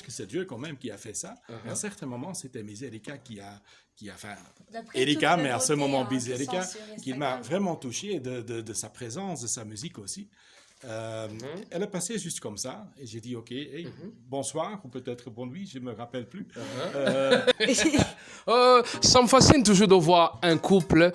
pense que c'est Dieu quand même qui a fait ça. À un certain moment, c'était Miss Erika qui a fait... Erika, mais à ce moment, Miss Erika, qui m'a vraiment touché de sa présence, de sa musique aussi. Elle est passée juste comme ça et j'ai dit ok, hey, bonsoir ou peut-être bonne nuit, je me rappelle plus. Ça me fascine toujours de voir un couple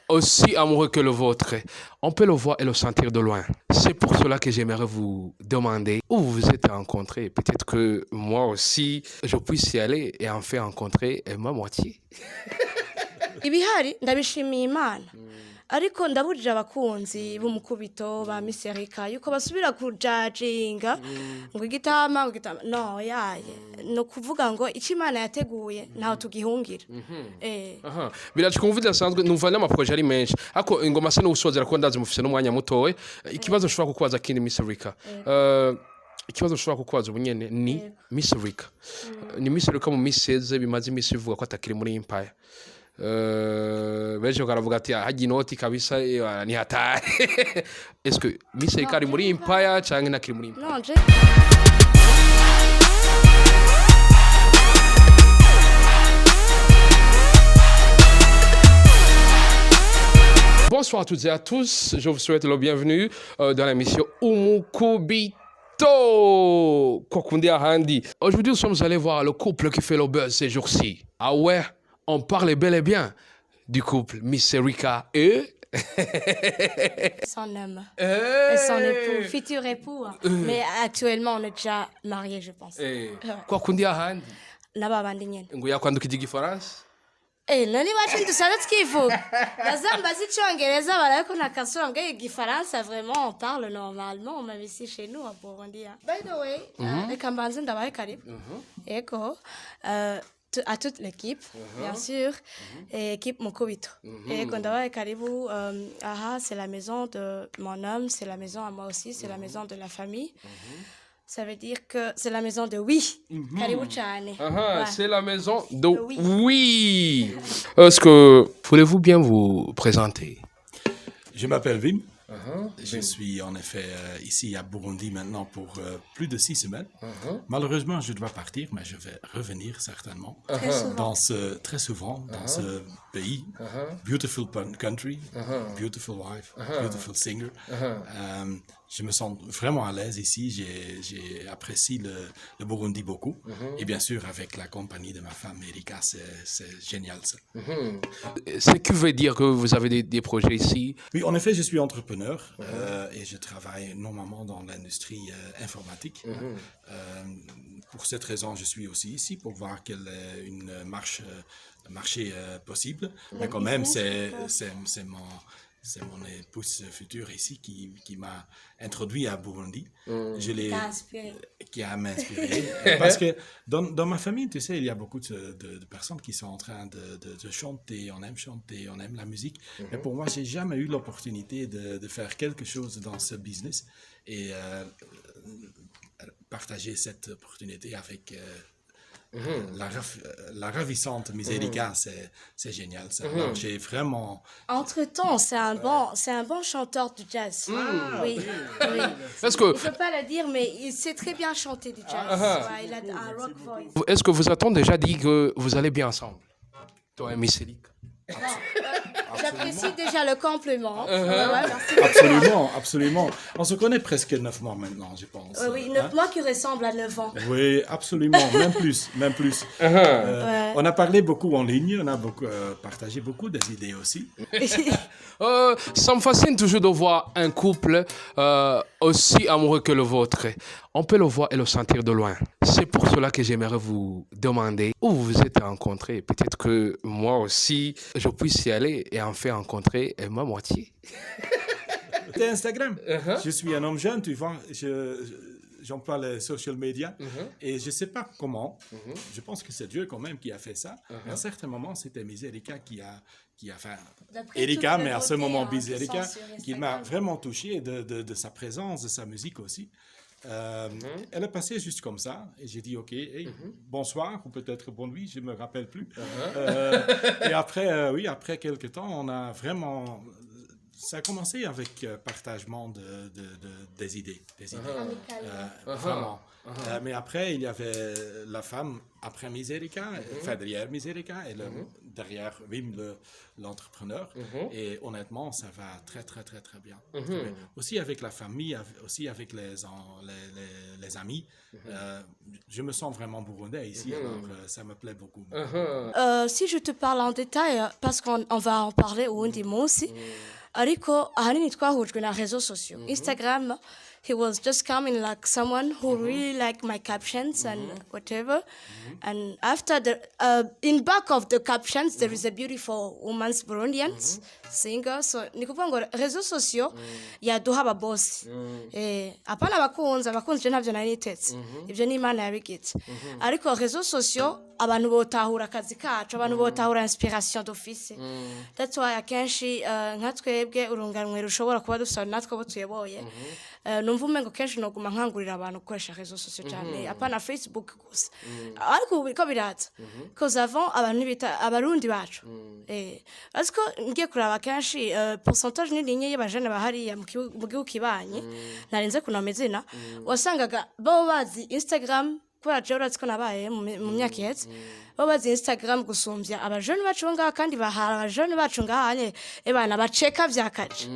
aussi amoureux que le vôtre. On peut le voir et le sentir de loin. C'est pour cela que j'aimerais vous demander où vous vous êtes rencontrés. Peut-être que moi aussi, je puisse y aller et en faire rencontrer ma moitié. ibihari ndabishimiye Imana ariko ndaburira abakunzi b'umukubito ba Miss Erika yuko basubira kujajinga ngo igitama no yaye no kuvuga ngo icyo Imana yateguye ntaho tugihungira Birachika bidasanzwe numva n'amaproje ari menshi ariko ingoma se n'usozera ko ndazi mufise n'umwanya mutoye ikibazo nshobora kukubaza kindi Miss Erika ikibazo nshobora kukubaza ubunyene ni Miss Erika ni Miss Erika mu miseze bimaze imisi bivuga ko atakiri muri Empire benshi baravuga ati haji inoti kabisa ni hatari est-ce que Miss Erika ari muri Empire cyangwa ntakiri muri Empire? non je Bonsoir à toutes et à tous, je vous souhaite le bienvenue dans l'émission Umukubito Kokundi Ahandi. Aujourd'hui, nous sommes allés voir le couple qui fait le buzz ces jours-ci. Ah ouais, on parle bel et bien du couple Miss Erika et... son homme et son époux, futur époux. Mais actuellement, on est déjà mariés, je pense. Kokundi Ahandi. N'ababandi nyene. Ngo yakwandukije igifaransa? Nani wacu dusanzwe twivuga bazambaza icyongereza barako nakasonga igifaransa vraiment on parle normalement même ici chez nous à Burundi. By the way, reka mbanze ndabaye karibu ego à toute l'équipe bien sûr et équipe Mukubito ego ndabaye karibu aha c'est la maison de mon homme, c'est la maison à moi aussi, c'est la maison de la famille. Ça veut dire que c'est la maison de oui. Karibu cyane. Ouais. C'est la maison de oui. Est-ce que voulez-vous bien vous présenter? Je m'appelle Wim. Je suis en effet ici à Burundi maintenant pour plus de 6 semaines. Malheureusement, je dois partir, mais je vais revenir certainement très souvent dans ce pays. Beautiful country, beautiful wife, beautiful singer. Je me sens vraiment à l'aise ici. J'ai apprécié le Burundi beaucoup. Et bien sûr, avec la compagnie de ma femme Erika, c'est génial ça. Ce qui veut dire que vous avez des projets ici? Oui, en effet, je suis entrepreneur et je travaille normalement dans l'industrie informatique. Pour cette raison, je suis aussi ici pour voir quel est un marché possible. Mais quand même, c'est mon épouse future ici qui m'a introduit à Burundi. Qui a m'inspiré. Parce que dans ma famille, tu sais, il y a beaucoup de personnes qui sont en train de chanter. On aime la musique. Mais pour moi, j'ai jamais eu l'opportunité de faire quelque chose dans ce business et partager cette opportunité avec... La ravissante Miss Erika, c'est génial ça. Alors, j'ai vraiment... Entre-temps, c'est un bon chanteur du jazz. Oui. Est-ce que... Il ne faut pas le dire, mais il sait très bien chanter du jazz. Ouais, il a un rock voice. Est-ce que vous avez déjà dit que vous allez bien ensemble? Toi et Miss Erika. J'apprécie déjà le compliment. Absolument. On se connaît presque 9 mois maintenant, je pense. Oui, 9 mois qui ressemblent à 9 ans. Oui, absolument, même plus. On a parlé beaucoup en ligne, on a partagé beaucoup des idées aussi. Ça me fascine toujours de voir un couple aussi amoureux que le vôtre. On peut le voir et le sentir de loin. C'est pour cela que j'aimerais vous demander où vous vous êtes rencontrés. Peut-être que moi aussi, je puisse y aller et en faire rencontrer ma moitié. C'est Instagram. Je suis un homme jeune, tu vois. J'emploie les social media et je ne sais pas comment. Je pense que c'est Dieu quand même qui a fait ça. À un certain moment, c'était Miss Erika qui a fait... Erika, mais à ce moment, Miss Erika, qui m'a vraiment touché de sa présence, de sa musique aussi. Elle est passée juste comme ça et j'ai dit ok, hey, bonsoir ou peut-être bonne nuit, je me rappelle plus. Et après, après quelques temps, on a vraiment Ça a commencé avec partagement des idées. Amical. Vraiment. Mais après, il y avait la femme après Miserica, enfin derrière Miserica, et derrière Wim, l'entrepreneur. Et honnêtement, ça va très, très, très, très bien. Très bien. Aussi avec la famille, aussi avec les amis. Je me sens vraiment burundais ici, alors ça me plaît beaucoup. Si je te parle en détail, parce qu'on va en parler ubundi munsi, ariko ahanini twahujwe na réseaux sociaux. Instagram, he was just coming like someone who really liked my captions and whatever. And after in back of the captions, there is a beautiful woman's Burundian singer. So ni kuvuga ngo réseaux sociaux yaduha ababosi. Apana abakunzi je ntavyo nari nitetse. Ivyo ni Imana yabigitse. Ariko réseaux sociaux abantu botahura akazi kacu, abantu botahura inspiration d'office. That's why akenshi nka twebwe urunganwe rushobora kuba dusa natwe bo tuyoboye. Numva umengo kenshi noguma nkangurira abantu gukoresha réseaux sociaux cyane apana Facebook gusa. Ariko uko biraza. Cause avant abantu bita abarundi bacu. Ariko ngiye kuraba kenshi pourcentage nini y'abajene bahari mu gihugu kibanye narinze kunoma izina wasangaga bo bazi Instagram kubera je uratse ko nabaye mu myaka ihetse bo bazi Instagram gusumbya abajene bacu ngaha kandi bahara abajene bacu ngahanye ebana baceka vyakaje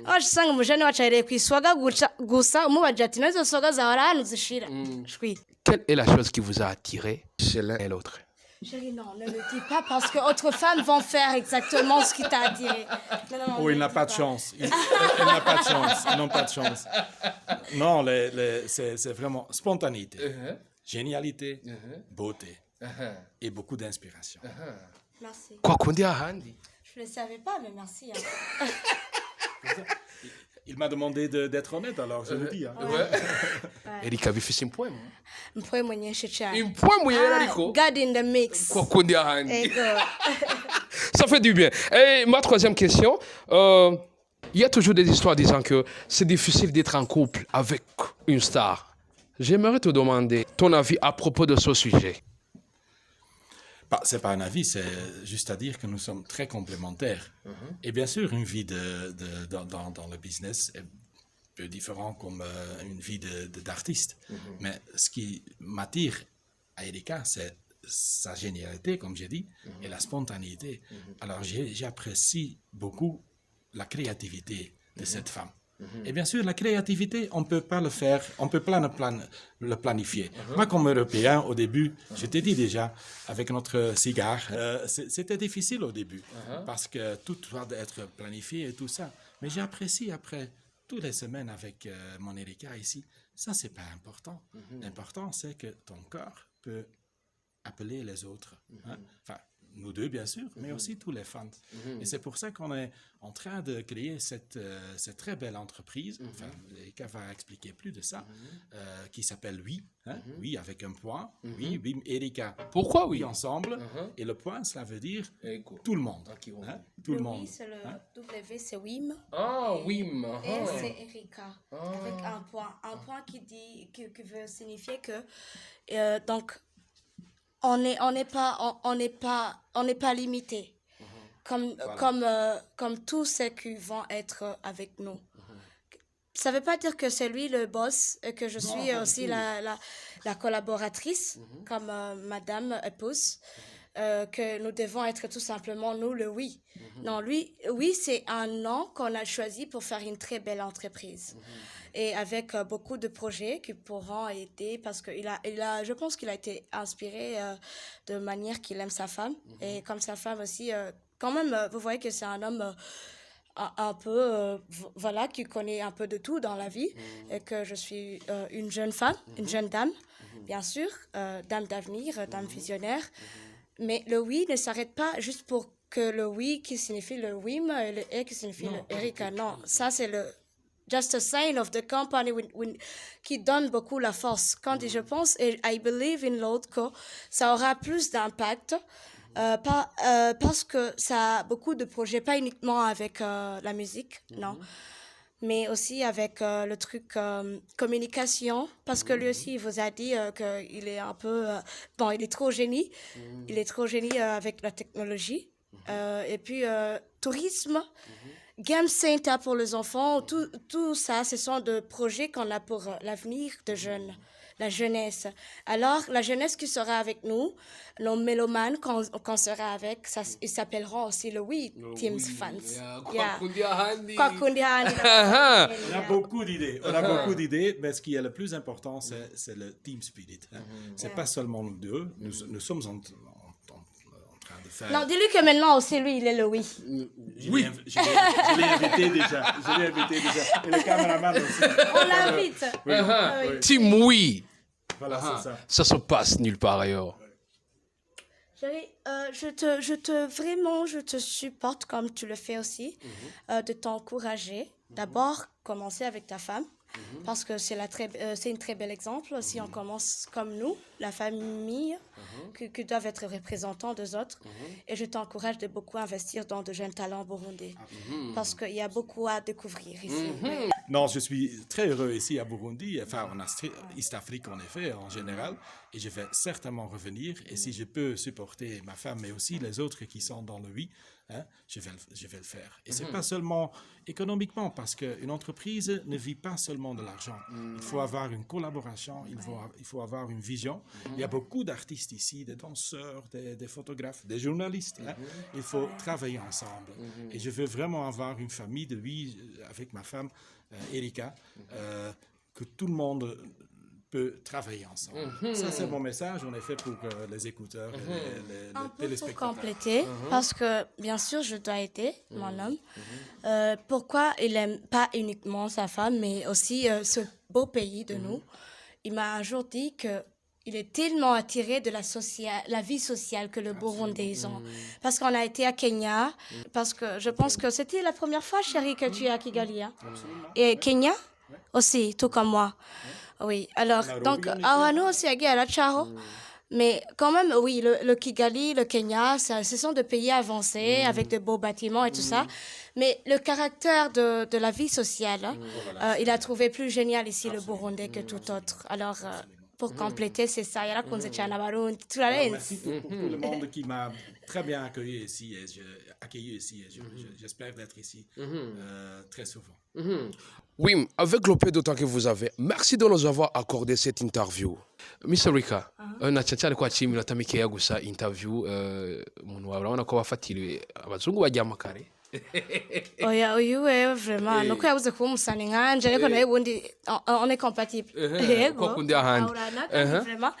abashanga umujene wacaire kwiswaga gusa umubaje ati nazo soga za waranu zishira shwi. Quelle est la chose qui vous a attiré chez l'un et l'autre? Chérie, non, ne le dis pas parce que autres femmes vont faire exactement ce qui t'a attiré. Non, il n'a pas de chance. Il n'a pas de chance. Ils n'ont pas de chance. Non, c'est vraiment spontanéité, génialité, beauté et beaucoup d'inspiration. Merci. Kwa kundi ahandi? Je ne le savais pas, mais merci. Hein. Il m'a demandé d'être honnête, alors je le dis. Hein. Erika bifise impwemu? Mpwemu nyinshi cyane. Impwemu yera ariko? God in the mix. Kwa kundi ahandi. Ego. Ça fait du bien. Et ma troisième question, il y a toujours des histoires disant que c'est difficile d'être en couple avec une star. J'aimerais te demander ton avis à propos de ce sujet. C'est pas un avis, c'est juste à dire que nous sommes très complémentaires. Et bien sûr, une vie dans le business est peu différent comme une vie d'artiste. Mais ce qui m'attire à Erika, c'est sa génialité, comme j'ai dit, et la spontanéité. Alors j'apprécie beaucoup la créativité de cette femme. Et bien sûr, la créativité, on ne peut pas le faire, on ne peut pas le planifier. Moi, comme Européen, au début, je t'ai dit déjà, avec notre cigare, c'était difficile au début, parce que tout doit être planifié et tout ça. Mais j'apprécie après toutes les semaines avec mon Erika ici. Ça, c'est pas important. L'important, c'est que ton corps peut appeler les autres. Hein? Enfin, nous deux, bien sûr, mais aussi tous les fans. Et c'est pour ça qu'on est en train de créer cette très belle entreprise. Enfin, Erika va expliquer plus de ça, qui s'appelle Oui. Hein? Oui, avec un point. Oui, Wim Erika. Pourquoi oui? Oui, ensemble. Et le point, cela veut dire tout le monde. Hein? Tout le monde. Oui, c'est le W, c'est Wim. Ah, Wim. Et c'est Erika. Avec un point. Un point qui veut signifier que, donc, on n'est pas limité comme tous ceux qui vont être avec nous. Ça veut pas dire que c'est lui le boss et que je suis aussi la collaboratrice comme madame épouse, que nous devons être tout simplement nous le oui. Non, oui, c'est un nom qu'on a choisi pour faire une très belle entreprise. Et avec beaucoup de projets qui pourront aider parce que je pense qu'il a été inspiré de manière qu'il aime sa femme. Et comme sa femme aussi, quand même, vous voyez que c'est un homme un peu, voilà, qui connaît un peu de tout dans la vie. Et que je suis une jeune femme, une jeune dame, bien sûr, dame d'avenir, dame visionnaire. Mais le oui ne s'arrête pas juste pour que le oui qui signifie le Wim et le E qui signifie le Erika. Non, ça c'est le just a sign of the company qui donne beaucoup la force. Quand je pense, et I believe in l'autre, que ça aura plus d'impact parce que ça a beaucoup de projets, pas uniquement avec la musique, non, mais aussi avec le truc communication, parce que lui aussi, il vous a dit qu'il est un peu... bon, il est trop génie. Il est trop génie avec la technologie. Et puis, tourisme. Game Center pour les enfants, tout ça, ce sont des projets qu'on a pour l'avenir des jeunes, la jeunesse. Alors, la jeunesse qui sera avec nous, nos mélomanes qu'on sera avec, ça, ils s'appelleront aussi le We Teams Fans. Yeah. Kwa kundi handi. On a beaucoup d'idées. On a beaucoup d'idées, mais ce qui est le plus important, c'est le team spirit. Hein. C'est pas seulement nous deux. Nous sommes en train de faire. Non, dis-lui que maintenant aussi, lui, il est le oui. Je l'ai invité déjà. Et le caméraman aussi. On l'invite. Oui. Team Oui. Voilà, c'est ça. Ça se passe nulle part ailleurs. Chérie, je te supporte comme tu le fais aussi, de t'encourager. D'abord, commencer avec ta femme, parce que c'est une très belle exemple. Si on commence comme nous, la famille, qui doivent être représentants des autres. Et je t'encourage de beaucoup investir dans de jeunes talents burundais, parce qu'il y a beaucoup à découvrir ici. Non, je suis très heureux ici à Burundi, enfin en East Afrique en effet, en général, et je vais certainement revenir. Et si je peux supporter ma femme, mais aussi les autres qui sont dans le oui, hein, je vais le faire. Et c'est pas seulement économiquement, parce qu'une entreprise ne vit pas seulement de l'argent. Il faut avoir une collaboration, il faut avoir une vision. Il y a beaucoup d'artistes ici, des danseurs, des photographes, des journalistes. Hein. Il faut travailler ensemble. Et je veux vraiment avoir une famille de oui avec ma femme, Erika, que tout le monde peut travailler ensemble. Ça, c'est mon message, en effet, pour les écouteurs et les Un peu pour téléspectateurs. compléter, parce que bien sûr, je dois aider mon homme. Pourquoi il n'aime pas uniquement sa femme, mais aussi ce beau pays de nous. Il m'a un jour dit qu'il est tellement attiré de la vie sociale que le Burundais ont. Parce qu'on a été à Kenya, parce que je pense que c'était la première fois, chérie, que tu es à Kigali. Hein? Et Kenya aussi, tout comme moi. Oui, alors, donc, Aouanou aussi a à la Charo. Mais quand même, oui, le Kigali, le Kenya, ce sont des pays avancés avec de beaux bâtiments et tout ça. Mais le caractère de la vie sociale, il a trouvé plus génial ici le Burundais que tout autre. Alors, pour compléter, c'est ça. Merci pour tout le monde qui m'a très bien accueilli ici. J'espère d'être ici très souvent. Oui, avec le peu de temps que vous avez, merci de nous avoir accordé cette interview. Miss Rika, nacyane kwa chimi minota mikeya gusa interview umuntu wawe urabona ko wafatiriwe abazungu bajyama kare. Oya, uyu wewe vraiment nuko yabuze kuba umusani nkanje ariko nawe ubundi on est compatible. Ko kundi ahandi. Vraiment.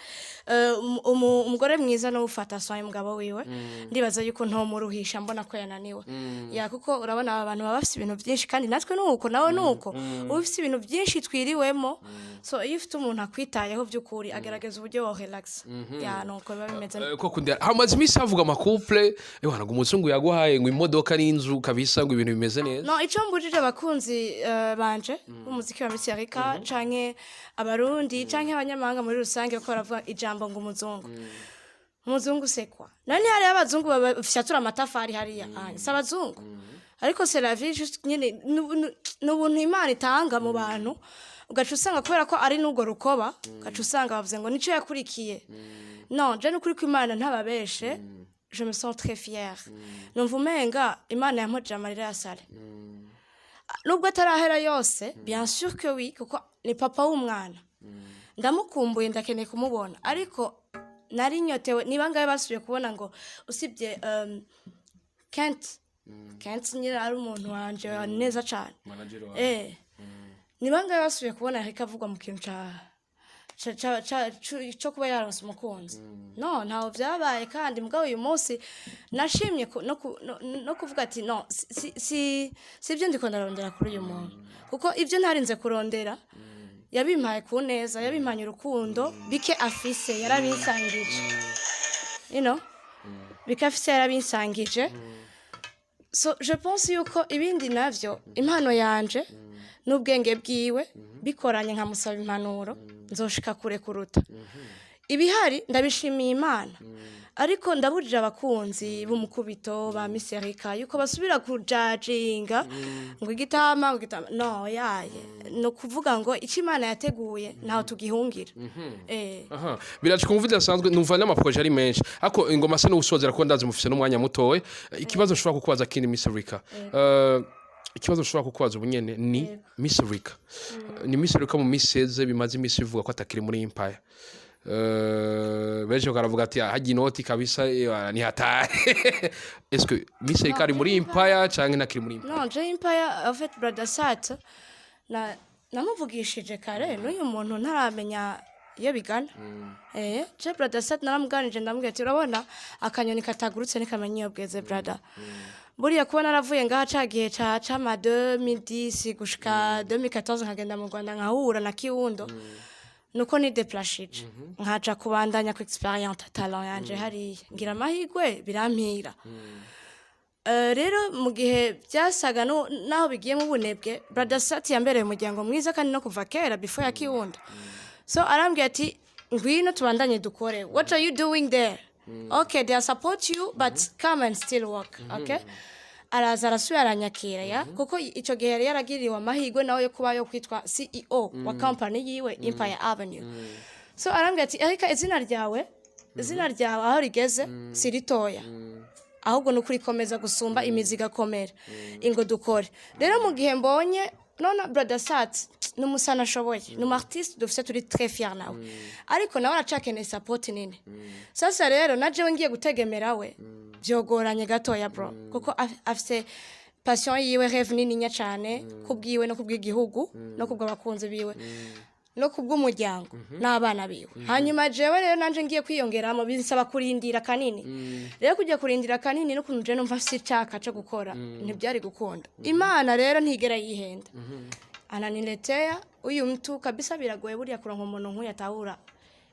Umugore mwiza no ufata soye mugabo wiwe ndibaza yuko ntomuruhisha mbona ko yananiwe ya kuko urabona abantu baba bafite ibintu byinshi kandi natwe nuko nawe nuko ufite ibintu byinshi twiriwemo so iyo ufite umuntu akwitayeho by'ukuri agerageza uburyo wo relax ya nuko biba bimeze ko kundi hamaze imisi havuga amakuple ngo umuzungu yaguhaye ngo imodoka n'inzu kabisa ngo ibintu bimeze neza. No, icyo mbujije abakunzi banje b'umuziki wa Miss Erika canke abarundi canke abanyamahanga muri rusange ko baravuga ijambo ngo umuzungu c'est quoi? Nani hari abazungu bafyatura amatafari hariya si abazungu ariko c'est la vie juste nyine n'ubuntu Imana itanga mu bantu ugaca usanga kubera ko ari n'ubwo rukoba ugaca usanga bavuze ngo nico yakurikiye. Non, je n'ukuri ko Imana ntababeshe. Je me sens très fière. Numva umenga Imana yampojije amarira ya sale. Nubwo atarahera yose, bien sûr que oui, kuko ni papa w'umwana. Ndamukumbuye ndakeneye kumubona. Ariko nari nyotewe niba ngaye basubiye kubona ngo usibye Kent nyira ari umuntu wanje neza cyane. Niba ngaye basubiye kubona Erika avugwa mu kintu cyo kuba yaronse umukunzi. No, ntaho byabaye kandi mugabo uyu munsi nashimye no kuvuga ati no si ibyo ndiko ndarondera kuri uyu muntu kuko ibyo ntarinze kurondera yabimpaye ku neza yabimpanye urukundo bike afise yarabinsangije bike afise yarabinsangije. So je pense yuko ibindi navyo impano yanje n'ubwenge bwiwe bikoranye nkamusaba impanuro nzoshika kure kuruta ibihari. Ndabishimiye Imana ariko ndabujije abakunzi b'umukubito ba Miss Erika yuko basubira kujajinga ngo igitama no yaye no kuvuga ngo icyo Imana yateguye ntaho tugihungira. Biracika bidasanzwe numva n'amaproje ari menshi ariko ingoma se n'usozera ko ndazi mufise n'umwanya mutowe ikibazo ushobora kukubaza kindi Miss Erika ikibazo ushobora kukubaza ubu nyene ni Miss Rika. Ni Miss Rika mu miseze bimaze imisi bivuga ko atakiri muri Empire. Benshi baravuga ati haji inoti kabisa ni hatari. Est-ce que Miss Rika ari muri Empire canke nakiri muri Empire? Non, j'ai Empire en fait brother Sat namuvugishije kare n'uyu muntu ntaramenya iyo bigana. Je brother Sat naramuganije ndamubwira ati urabona akanyoni katagurutse nikamenya iyo bweze brother. Buriya kuba naravuye ngaha cagihe ca 2010 gushika 2014 nkagenda mu Rwanda nkahura na Kiwundo. Nuko ni deplashije nkaca kubandanya ku experience talent yanje hari ngira amahigwe birampira. Rero mu gihe byasaga naho bigiye mu bunebwe brother Sat yambereye umuryango mwiza kandi no kuva kera before ya Kiwundo. So arambwira ati ngwino tubandanye dukore. What are you doing there? Okay, they support you but come and still work. Okay? Araza arasubira aranyakira ya kuko ico gihe yari yaragiriwe amahigwe nawe yo kuba yo kwitwa CEO wa company yiwe Empire Avenue. So arambwira ati ariko izina ryawe aho rigeze siritoya. Ahubwo nukuri komeza gusumba imiziga komera ingo dukore. Rero mu gihe mbonye nona brother Sat numusana ashoboye artiste dufite turi très fier nawe ariko nawe aracakene support nini. Sasa rero naje ngiye gutegemera we byogoranye gatoya bro kuko afise passion yiwe rêve nini nya cyane kubwiwe no kubwigihugu no kubw'abakunzi biwe no kubw'umuryango n'abana biwe. Hanyuma jewe rero nanje ngiye kwiyongeramo binsaba kurindira kanini. Rero kujya kurindira kanini no kunuje numva afise cyaka cyo gukora ntibyari gukunda. Imana rero ntigera yihenda. Ananiletea uyu mtu kabisa biragoye buriya kuronka umuntu nk'uyu atahura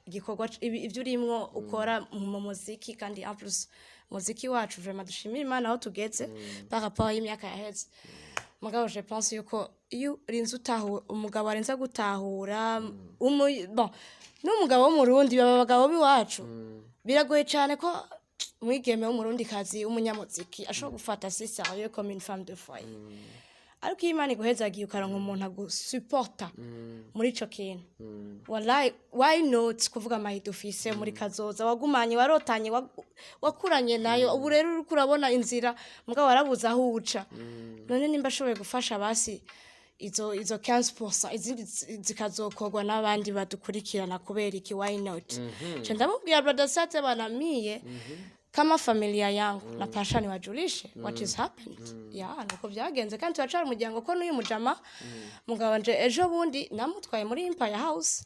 igikorwa ivyo urimwo ukora mu muziki kandi en plus muziki wacu vraiment dushimira Imana aho tugeze par rapport y'imyaka yaheze. Mugabo je pense yuko iyo rinze utahura umugabo arenza gutahura bon n'umugabo wo mu Rundi babagabo biwacu biragoye cyane ko mwigeme wo mu Rundi kazi umunyamuziki ashobora gufata si sérieux comme une femme de foyer. Ariko Imana iguhezagiye ukaronka umuntu agusupporta muri ico kintu. Wallahi why not kuvuga amahito ufise muri kazoza wagumanye warotanye wakuranye nayo ubu rero uri kurabona inzira mugabo warabuza aho uca. None nimba ashoboye gufasha basi izo 15% izindi zikazokorwa n'abandi badukurikirana kubera iki why not. Je ndamubwira brother Sat banamiye kama familia yangu na pashani wajulishe what is happened. Nuko byagenze kandi turacara umuryango ko n'uyu mujama mugabo nje ejo bundi namutwaye muri Empire House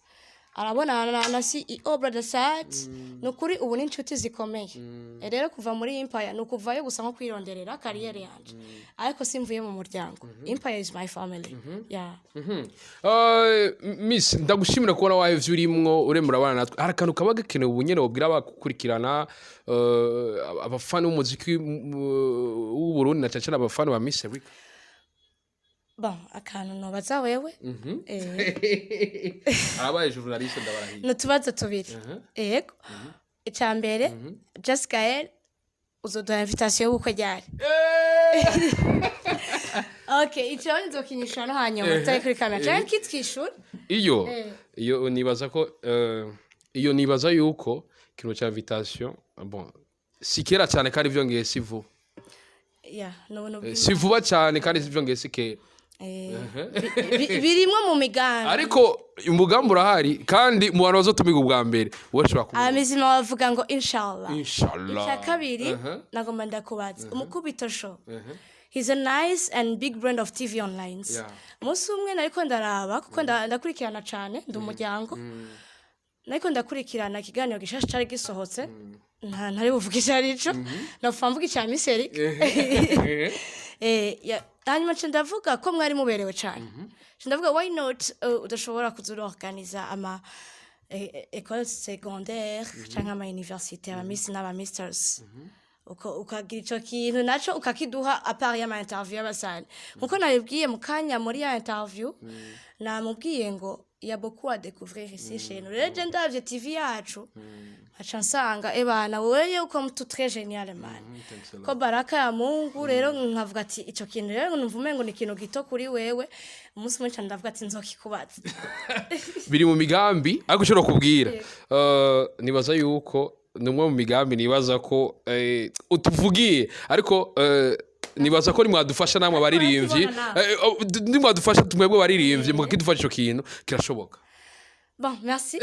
arabona na CEO brother Sat nukuri ubu n'inshuti zikomeye. Rero kuva muri Empire nukuvayo gusa nko kwironderera career yanje ariko simvuye mu muryango. Empire is my family. Miss ndagushimira kubona wahe vyurimwo uremura abana natwe harakantu kabaga kenewe ubunyene wobwira abakurikirana abafana b'umuziki w'u Burundi na cyane abafana ba Miss Rika. Bon, akantu nobaza wewe. Abaye journaliste ndabarahiye. Nutubazo tubiri. Yego. Icambere Jessica uzoduha invitation y'ubukwe ryari. Okay, icyo nzokinyishana hanyuma taykurikana cyane kitwishura. Iyo nibaza yuko kino cha invitation bon sikera cyane kandi vyongeye sivu. Sivuba cyane kandi vyongeye sikera. Birimwe mu migambi ariko umugambi urahari kandi mu bantu bazotumiga ubwa mbere woshobora kuvuga amizima bavuga ngo inshallah icya kabiri nagomba ndakubaza umukubito show. He's a nice and big brand of TV online. Umunsi umwe nariko ndaraba kuko ndakurikirana cyane ndumuryango nariko ndakurikirana ikiganiro gishasha cyari gisohotse ntari buvugisha arico nafamvuga icya Miss Rika. Hanyuma ndavuga ko mwari muberewe cyane. Ndavuga why not udashobora kuzorganiza ama école secondaire cyangwa ama université aba Miss n'aba Masters. Ukagira ico kintu naco ukakiduha apart ya ma interview y'abasani. Nkuko nabibwiye mu kanya muri ya interview namubwiye ngo ya beaucoup à découvrir ici chez nous. Legendary TV yacu acha nsanga ebana wewe uko mtu très génial man. Ko baraka ya Mungu rero nkavuga ati ico kintu rero numvume ngo ni kintu gito kuri wewe umunsi mwe ndavuga ati nzokikubaza. Biri mu migambi ariko ushobora kubwira nibaza yuko numwe mu migambi nibaza ko utuvugiye ariko nibaza ko nimwadufasha namwe abaririmbyi nimwadufasha tumwebwe abaririmbyi mukakidufasha ico kintu kirashoboka. Bon, merci.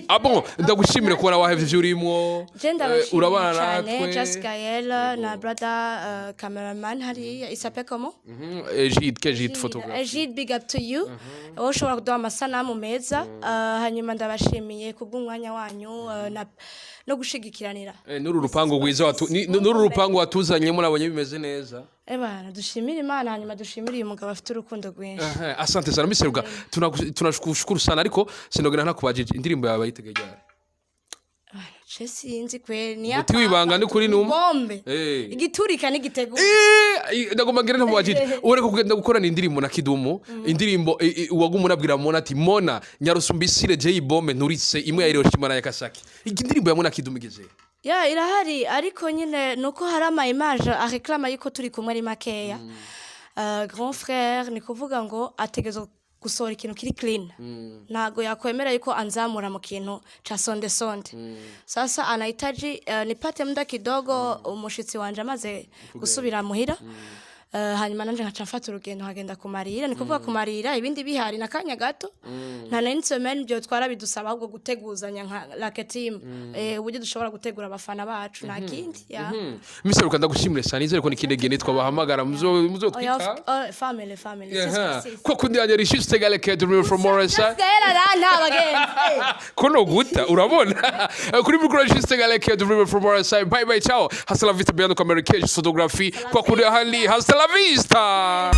Ah bon, ndagushimira kubona wahevye ivyo urimo. Urabana natwe. Just Gaël, na brother cameraman hariya, il s'appelle comment? Egide photographe. Egide, big up to you. Ushobora kuduha amasanamu meza. Hanyuma ndabashimiye kubw'umwanya wanyu no gushigikiranira. Nuru rupango rwiza nuru rupango watuzanyemo nabonye bimeze neza. Bana dushimira Imana hanyuma dushimira uyu mugabo afite urukundo rwinshi. Asante sana miseruka tunashukuru sana ariko sinogera ntakubajije indirimbo yawe yitegeye. Sinzi kweli ni yapa. Wibanga ni kuri numwe. Bombe. Igiturika n'igitegura. Ndagomba ngira ntamubajije. Ureko kugenda gukorana indirimbo na Kidumu, indirimbo wagumuna abwira Mona ati Mona Nyarusumbisire J Bombe nturitse imwe ya Hiroshima na Nagasaki. Indirimbo ya Mona Kidumu igeze. Ya irahari ariko nyine nuko hari ama image areklama yuko turi kumwe ari makeya. Grand frère ni kuvuga ngo ategezo gusohora ikintu kiri clean. Nago yakwemera yuko anzamura mu kintu cha sonde. Sasa anahitaji nipate muda kidogo umushitsi wanje amaze gusubira muhira. Hanyuma nanje nkacafata urugendo hagenda kumarira ni kuvuga kumarira ibindi bihari nakanya gato nta semaine byo twara bidusaba ahubwo guteguzanya nka like team uburyo dushobora gutegura abafana bacu nta kindi ya miseruka ndagushimire cyane izere ko nikindegene twabahamagara muzo twita family ko kundi yari Juste Gaël Kedrum from Morissa nta bagenzi kono guta urabona kuri micro Juste Gaël Kedrum from Morissa bye ciao hasta la vista beyond communication photography kwa kundi hali hasta la vista.